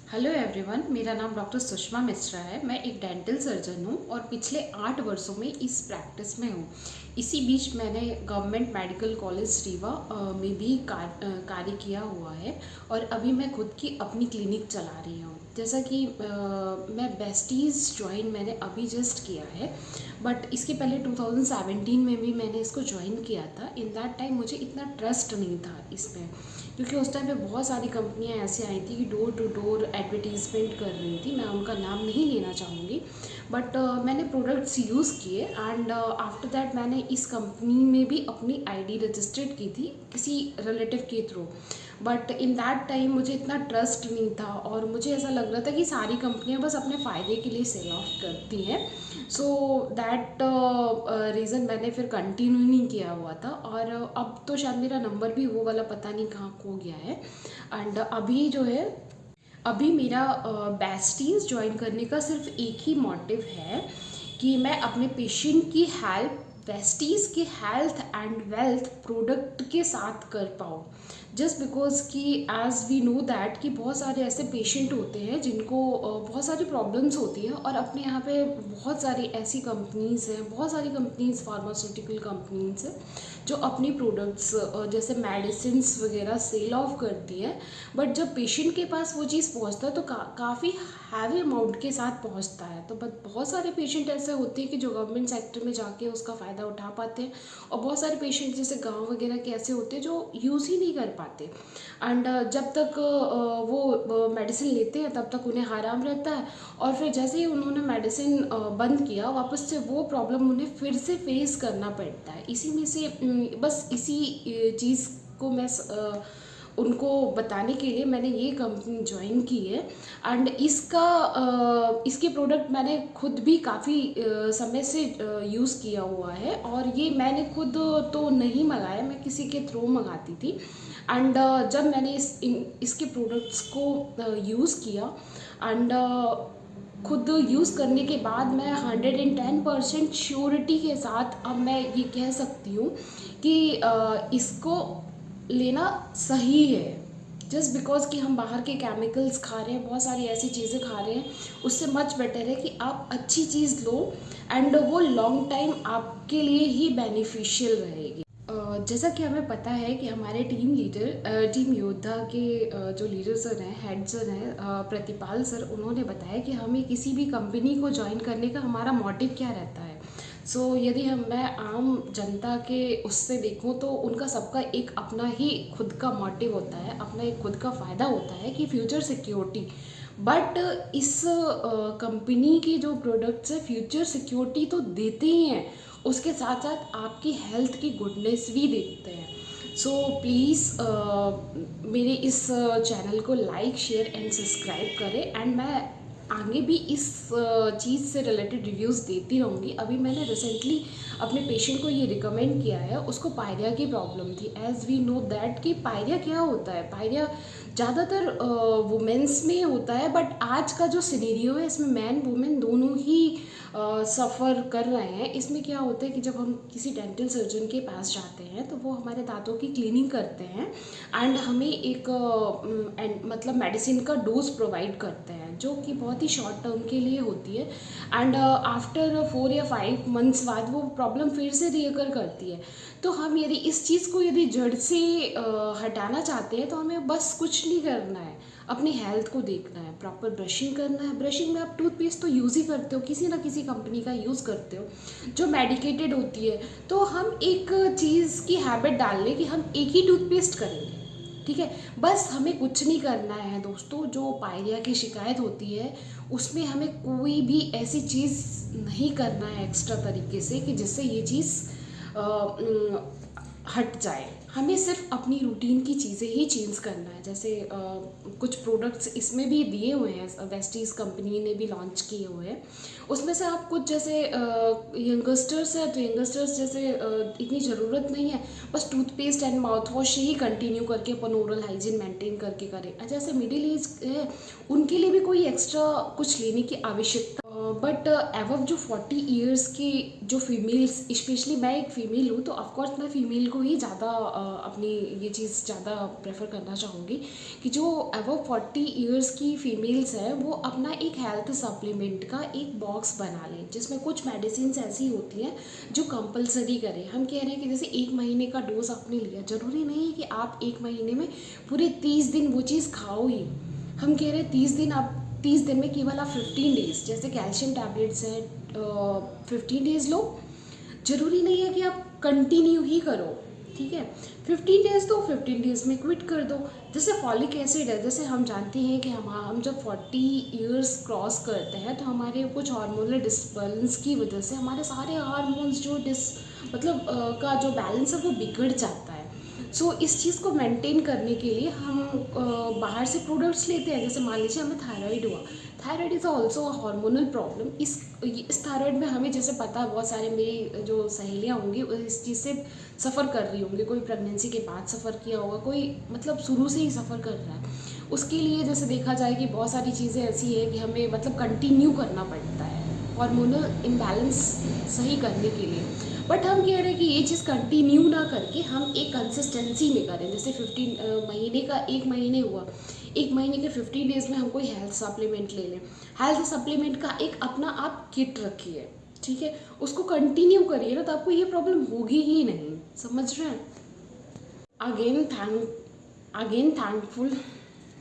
Hello everyone, मेरा नाम doctor Sushma Mishra है। मैं एक डेंटल सर्जन हूँ और पिछले 8 वर्षों में इस प्रैक्टिस में हूँ। इसी बीच मैंने गवर्नमेंट मेडिकल कॉलेज रीवा में भी कार्य किया हुआ है और अभी मैं खुद की अपनी क्लिनिक चला रही हूँ। जैसा कि मैं बेस्टीज़ ज्वाइन मैंने अभी जस्ट किया है, बट इसके पहले 2017 में भी मैंने इसको ज्वाइन किया था। इन दैट टाइम मुझे इतना ट्रस्ट नहीं था इसमें, क्योंकि उस टाइम पे बहुत सारी कंपनियां ऐसे आई थी कि डोर टू डोर एडवर्टीज़मेंट कर रही थी। मैं उनका नाम नहीं लेना चाहूँगी, बट मैंने प्रोडक्ट्स यूज़ किए एंड आफ्टर दैट मैंने इस कंपनी में भी अपनी आईडी रजिस्टर्ड की थी किसी रिलेटिव के through. But in that time मुझे इतना ट्रस्ट नहीं था और मुझे ऐसा लग रहा था कि सारी कंपनियां बस अपने फ़ायदे के लिए सेल ऑफ करती हैं। सो दैट रीज़न मैंने फिर कंटिन्यू नहीं किया हुआ था और अब तो शायद मेरा नंबर भी वो वाला पता नहीं कहाँ खो गया है। एंड अभी जो है, अभी मेरा बेस्टीज ज्वाइन करने का सिर्फ एक ही मोटिव है कि मैं अपने पेशेंट की हेल्प बेस्टीज के हेल्थ एंड वेल्थ प्रोडक्ट के साथ कर पाऊँ। जस्ट बिकॉज कि एज वी नो दैट कि बहुत सारे ऐसे पेशेंट होते हैं जिनको बहुत सारी प्रॉब्लम्स होती हैं और अपने यहाँ पे बहुत सारी ऐसी कंपनीज़ हैं, बहुत सारी कंपनीज़ फार्मास्यूटिकल कंपनीज़ हैं जो अपनी प्रोडक्ट्स जैसे मेडिसिन्स वगैरह सेल ऑफ करती हैं। बट जब पेशेंट के पास वो चीज़ पहुंचता है तो काफ़ी हैवी अमाउंट के साथ पहुंचता है। तो बट बहुत सारे पेशेंट ऐसे होते हैं कि जो गवर्नमेंट सेक्टर में जाके उसका फ़ायदा उठा पाते हैं और बहुत सारे पेशेंट जैसे गांव वगैरह के ऐसे होते हैं जो यूज़ ही नहीं कर पाते। एंड जब तक वो मेडिसिन लेते हैं तब तक उन्हें आराम रहता है और फिर जैसे ही उन्होंने मेडिसिन बंद किया वापस से वो प्रॉब्लम उन्हें फिर से फेस करना पड़ता है। इसी में से बस इसी चीज़ को मैं उनको बताने के लिए मैंने ये कंपनी ज्वाइन की है। एंड इसके प्रोडक्ट मैंने खुद भी काफ़ी समय से यूज़ किया हुआ है और ये मैंने खुद तो नहीं मंगाया, मैं किसी के थ्रू मंगाती थी। एंड जब मैंने इसके प्रोडक्ट्स को यूज़ किया एंड खुद यूज़ करने के बाद मैं 110% श्योरिटी के साथ अब मैं ये कह सकती हूँ कि इसको लेना सही है। जस्ट बिकॉज कि हम बाहर के केमिकल्स खा रहे हैं, बहुत सारी ऐसी चीज़ें खा रहे हैं, उससे मच बेटर है कि आप अच्छी चीज़ लो एंड वो लॉन्ग टाइम आपके लिए ही बेनिफिशियल रहेगी। जैसा कि हमें पता है कि हमारे टीम योद्धा के जो लीडर सर हैं, हेड सर हैं, प्रतिपाल सर, उन्होंने बताया कि हमें किसी भी कंपनी को ज्वाइन करने का हमारा मोटिव क्या रहता है। यदि मैं आम जनता के उससे देखूं तो उनका सबका एक अपना ही खुद का मोटिव होता है, अपना एक खुद का फ़ायदा होता है कि फ्यूचर सिक्योरिटी। बट इस कंपनी की जो प्रोडक्ट्स है फ्यूचर सिक्योरिटी तो देते ही हैं, उसके साथ साथ आपकी हेल्थ की गुडनेस भी देखते हैं। प्लीज़ मेरे इस चैनल को लाइक शेयर एंड सब्सक्राइब करें एंड मैं आगे भी इस चीज़ से रिलेटेड रिव्यूज़ देती रहूँगी। अभी मैंने रिसेंटली अपने पेशेंट को ये रिकमेंड किया है, उसको पायरिया की प्रॉब्लम थी। एज़ वी नो दैट कि पायरिया क्या होता है, पायरिया ज़्यादातर वुमेंस में होता है, बट आज का जो सिनेरियो है इसमें मैन वुमेन दोनों ही सफ़र कर रहे हैं। इसमें क्या होता है कि जब हम किसी डेंटल सर्जन के पास जाते हैं तो वो हमारे दांतों की क्लीनिंग करते हैं एंड हमें एक मतलब मेडिसिन का डोज प्रोवाइड करते हैं जो कि बहुत ही शॉर्ट टर्म के लिए होती है। एंड आफ्टर 4 या 5 मंथ्स बाद वो प्रॉब्लम फिर से रिअकर करती है। तो हम यदि इस चीज़ को यदि जड़ से हटाना चाहते हैं तो हमें बस कुछ नहीं करना है, अपनी हेल्थ को देखना है, प्रॉपर ब्रशिंग करना है। ब्रशिंग में आप टूथपेस्ट तो यूज़ ही करते हो, किसी ना किसी कंपनी का यूज़ करते हो जो मेडिकेटेड होती है। तो हम एक चीज़ की हैबिट डाल लें कि हम एक ही टूथपेस्ट करेंगे, ठीक है। बस हमें कुछ नहीं करना है दोस्तों। जो पायरिया की शिकायत होती है उसमें हमें कोई भी ऐसी चीज़ नहीं करना है एक्स्ट्रा तरीके से कि जिससे ये चीज़ हट जाए। हमें सिर्फ अपनी रूटीन की चीज़ें ही चेंज करना है। जैसे कुछ प्रोडक्ट्स इसमें भी दिए हुए हैं, वेस्टीज़ कंपनी ने भी लॉन्च किए हुए हैं। उसमें से आप कुछ जैसे यंगस्टर्स है तो यंगस्टर्स जैसे इतनी ज़रूरत नहीं है, बस toothpaste and mouth wash he continue करके अपन ओरल हाइजीन मेंटेन करके करें। जैसे मिडिल एज है उनके लिए भी कोई एक्स्ट्रा कुछ लेने की आवश्यकता। बट एवब जो 40 ईयर्स की जो फीमेल्स, स्पेशली मैं एक फ़ीमेल हूँ तो ऑफकोर्स मैं फ़ीमेल को ही ज़्यादा अपनी ये चीज़ ज़्यादा प्रेफर करना चाहूँगी कि जो अबव 40 इयर्स की फीमेल्स हैं वो अपना एक हेल्थ सप्लीमेंट का एक बॉक्स बना लें, जिसमें कुछ मेडिसिन ऐसी होती हैं जो कंपलसरी करें। हम कह रहे हैं कि जैसे 1 महीने का डोज आपने लिया, ज़रूरी नहीं है कि आप 1 महीने में पूरे 30 दिन वो चीज़ खाओ ही। हम कह रहे हैं 30 दिन में केवल आप 15 डेज़, जैसे कैल्शियम टैबलेट्स हैं 15 डेज़ लो, ज़रूरी नहीं है कि आप कंटिन्यू ही करो, ठीक है। 15 डेज़ दो, 15 डेज़ में क्विट कर दो। जैसे फॉलिक एसिड है, जैसे हम जानते हैं कि हम जब 40 इयर्स क्रॉस करते हैं तो हमारे कुछ हार्मोनल डिसबैलेंस की वजह से हमारे सारे हार्मोन्स जो का जो बैलेंस है वो बिगड़ जाता है। सो इस चीज़ को मेंटेन करने के लिए हम बाहर से प्रोडक्ट्स लेते हैं। जैसे मान लीजिए हमें थायराइड हुआ, thyroid is also a hormonal problem. इस थायराइड में हमें जैसे पता है, बहुत सारे मेरी जो सहेलियाँ होंगी इस चीज़ से सफ़र कर रही होंगी, कोई प्रेगनेंसी के बाद सफ़र किया होगा, कोई मतलब शुरू से ही सफ़र कर रहा है। उसके लिए जैसे देखा जाए कि बहुत सारी चीज़ें ऐसी है कि हमें मतलब कंटिन्यू करना पड़ता है हार्मोनल इम्बैलेंस सही करने के लिए। बट हम कह रहे हैं कि ये चीज़ कंटिन्यू ना करके हम एक कंसिस्टेंसी में करें। जैसे 15 महीने का 1 महीने हुआ, 1 महीने के 15 डेज़ में हम कोई हेल्थ सप्लीमेंट ले लें। हेल्थ सप्लीमेंट का एक अपना आप किट रखिए, ठीक है, उसको कंटिन्यू करिए ना, तो आपको ये प्रॉब्लम होगी ही नहीं। समझ रहे हैं। Again thankful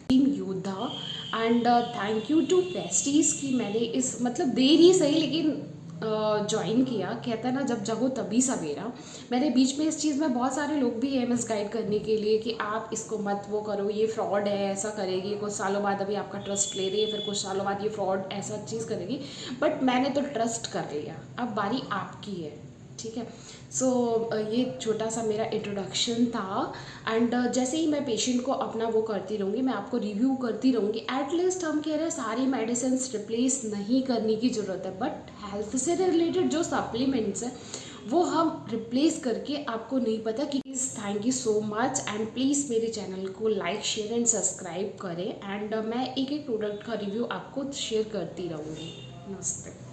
team Yoddha and thank you to Prestige कि मैंने इस मतलब देर ही सही लेकिन ज्वाइन किया। कहता है ना, जब जगो तभी सवेरा। मैंने बीच में इस चीज़ में बहुत सारे लोग भी है मिसगाइड करने के लिए कि आप इसको मत वो करो, ये फ्रॉड है, ऐसा करेगी, कुछ सालों बाद अभी आपका ट्रस्ट ले रही है, फिर कुछ सालों बाद ये फ्रॉड ऐसा चीज़ करेगी। बट मैंने तो ट्रस्ट कर लिया, अब बारी आपकी है, ठीक है। सो ये छोटा सा मेरा इंट्रोडक्शन था। एंड जैसे ही मैं पेशेंट को अपना वो करती रहूँगी, मैं आपको रिव्यू करती रहूँगी। एटलीस्ट हम कह रहे हैं सारी मेडिसिन रिप्लेस नहीं करने की ज़रूरत है, बट हेल्थ से रिलेटेड जो सप्लीमेंट्स हैं वो हम रिप्लेस करके आपको नहीं पता कि। Thank you so much and please मेरे चैनल को लाइक शेयर एंड सब्सक्राइब करें। एंड मैं एक एक प्रोडक्ट का रिव्यू आपको शेयर करती रहूँगी। नमस्ते।